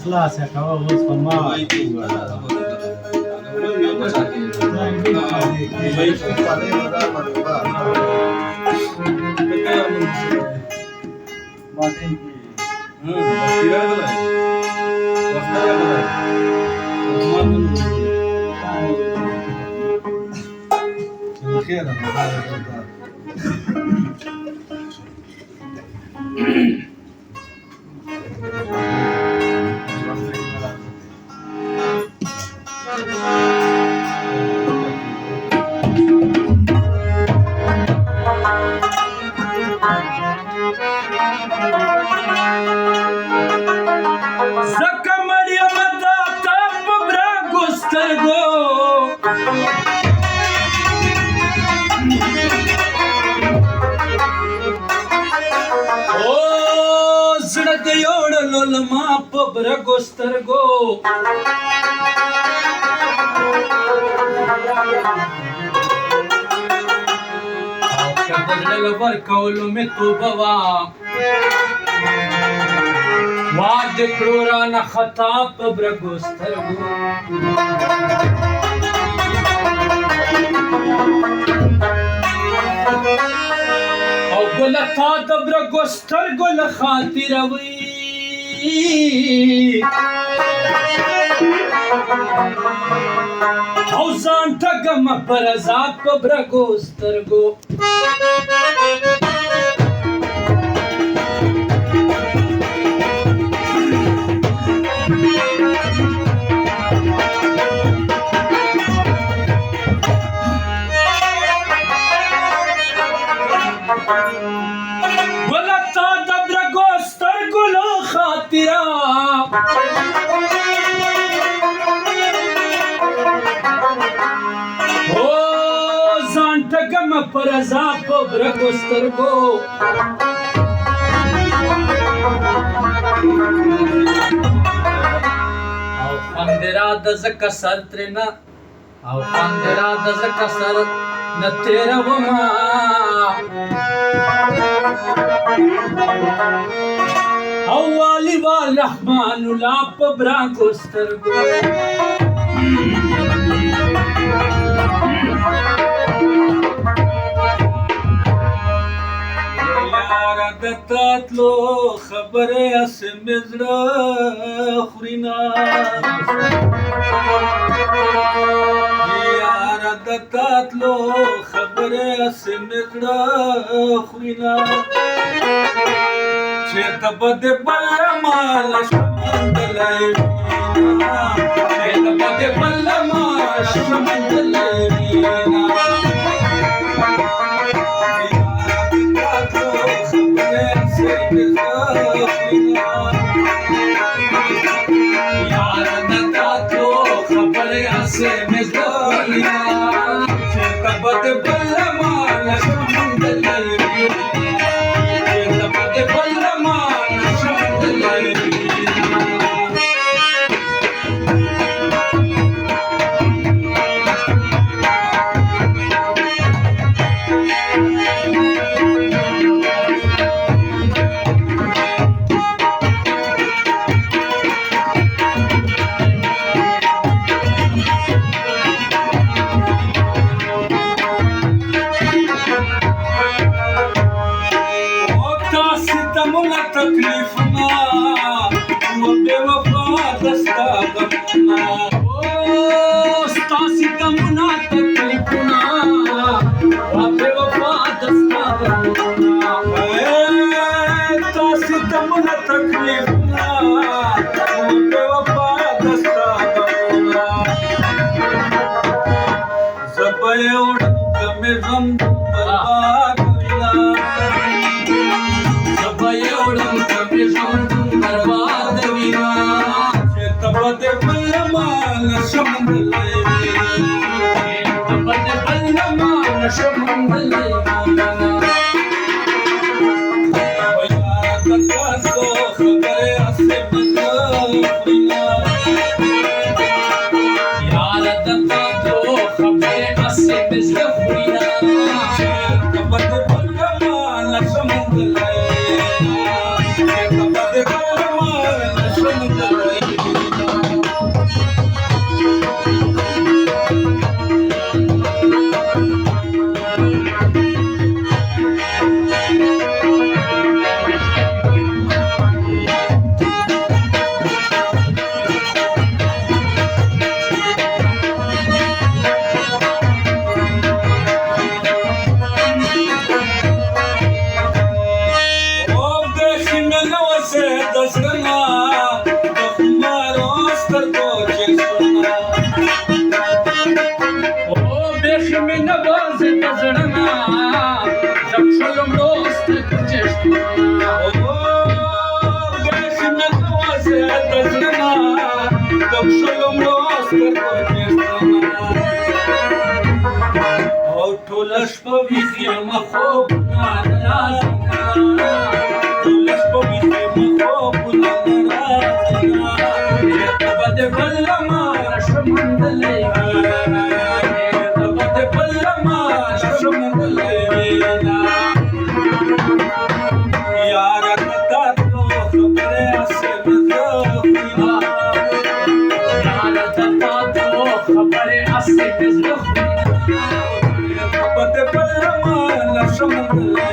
خلاص يا كمان وصفة ما Stergo कौलो में तो बवा वाद क्रोरा न खताप ब्रगोस्तरगो او गलता ब्रगोस्तरगो लखातिरवी او ځان ټګم پر ذات په برګو سترګو ولتا د برګو سترګو له خاطره پر عذاب برګو سترګو او خندرا د زکه سر ترنا او خندرا د زکه سر نه تیرا وما او والی وال رحمان لا په برګو سترګو تاتلو خبره اسمزړه خورينا یار د تاتلو خبره اسمزړه خورينا چې تبد بل مال شمندلای چې تبد بل مال شمندلای تمونه تکلیفونه و بې وفا دستا غمونه ستاسې غمونه تکلیفونه و بې وفا دستا غمونه تاسې تمونه تکلیفونه و بې وفا دستا غمونه زه به یې وړم که مې غم برباد وینه زه به یې وړم که مې غم برباد وینه چېرته به دې بل له ما نشم موندلی چېرته به دې بل له ما نشم موندلی یاره د تاتو خبرې هسې مې زړه خورینه چېرته به دې بل له ما نشم موندلی چېرته به دې بل له ما نشم موندلی بیخي مې نه وځې د زړه نه ډک شولم لوستې په چشمونه بیخي مې نه وځې د زړه نه ډک شولم لوستې په چشمونه او ټوله شپه ویښ یم خوبونه نه راځي ټوله شپه ویښ یم خوبونه نه راځي چېرته به دې بل له ما نشم موندلی یاره د تاتو خبرې هسې مې زړه خورینه یاره د تاتو خبرې هسې مې زړه خورینه چېرته به دې بل له ما نشم موندلی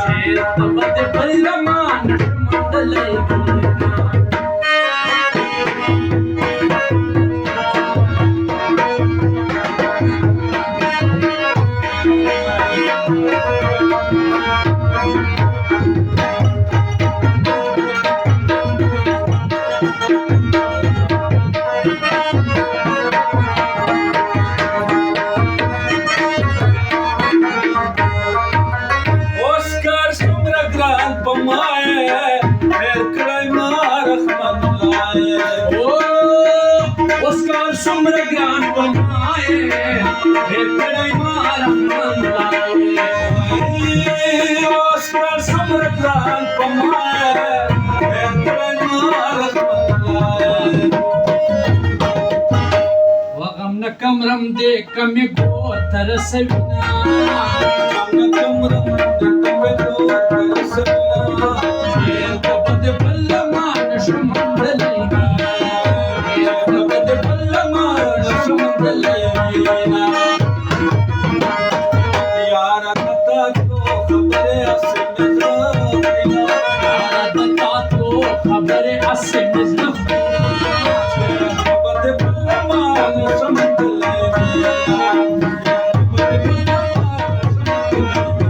چېرته به دې بل له ما نشم موندلی اوس کار څومره ګران په ما یې هېر کړی ما رحمن الله یې اوس کار څومره ګران په ما یې هېر کړی ما رحمان الله اوس کار څومره ګران په ما یې هېر کړی ما رحمن الله یې وغم نه کمرم دې کمې کور ته رسوینه چېرته به دې بل له ما نشم موندلی چېرته به دې بل له ما نشم موندلی یاره د تاتو خبرې هسې مې زړه خورینه یاره د تاتو خبرې هسې مې زړه خورینه چېرته به دې بل له ما نشم موندلی چېرته به دې بل له ما نشم موندلی